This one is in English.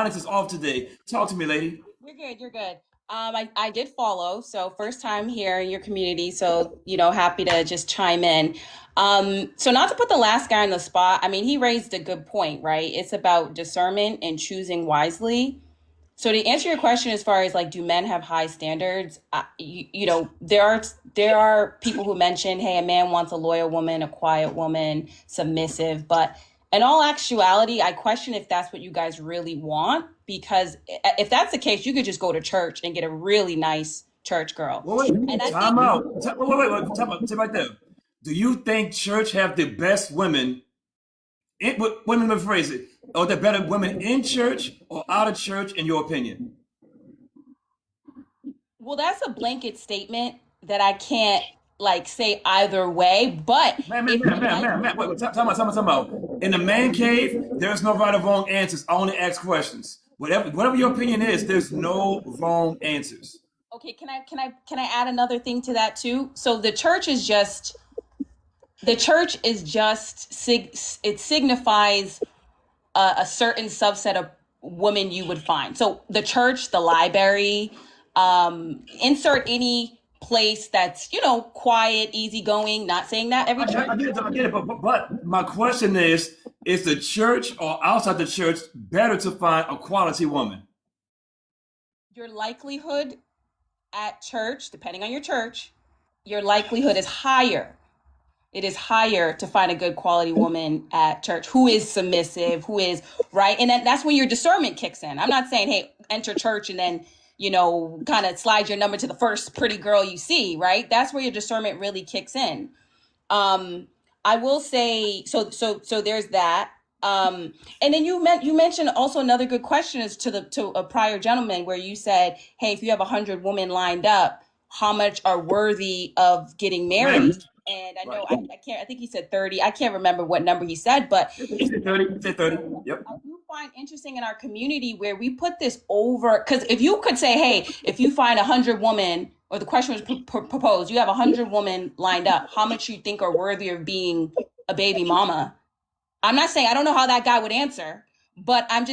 Alex is off today. Talk to me, lady. You're good. You're good. I did follow, so first time here in your community, so happy to just chime in. So not to put the last guy on the spot, I mean, he raised a good point, right? It's about discernment and choosing wisely. So to answer your question, as far as like, do men have high standards? There are people who mention, hey, a man wants a loyal woman, a quiet woman, submissive. But in all actuality, I question if that's what you guys really want. Because if that's the case, you could just go to church and get a really nice church girl. Wait, And wait, I time think, out. Wait. Time out. Stay right there. Do you think church have the best women? Women, let me phrase it. Are there better women in church or out of church, in your opinion? well, that's a blanket statement that I can't like say either way. But Man, man, if man, you man, like, man, man. Wait, time out. In the man cave, there's no right or wrong answers. I only ask questions. Whatever your opinion is, there's no wrong answers. okay, can I add another thing to that too? So the church is just it signifies a certain subset of women you would find. So the church, the library, insert any place that's quiet, easygoing. Not saying that every church. I get it, but my question is the church or outside the church better to find a quality woman? Your likelihood at church, depending on your church, your likelihood is higher. It is higher to find a good quality woman at church who is submissive, who is right. And that's when your discernment kicks in. I'm not saying, hey, enter church and then, kind of slide your number to the first pretty girl you see, right? That's where your discernment really kicks in. Um, I will say, so there's that. And then you mentioned also another good question is to a prior gentleman where you said, hey, if you have 100 women lined up, how much are worthy of getting married? Marriage. And I Right. know I can't. I think he said 30. I can't remember what number he said, but He said 30. He said 30. Yep. I do find interesting in our community where we put this over because if you could say, hey, if you find 100 women, or the question was proposed, you have 100 women lined up, how much you think are worthy of being a baby mama? I'm not saying I don't know how that guy would answer, but I'm just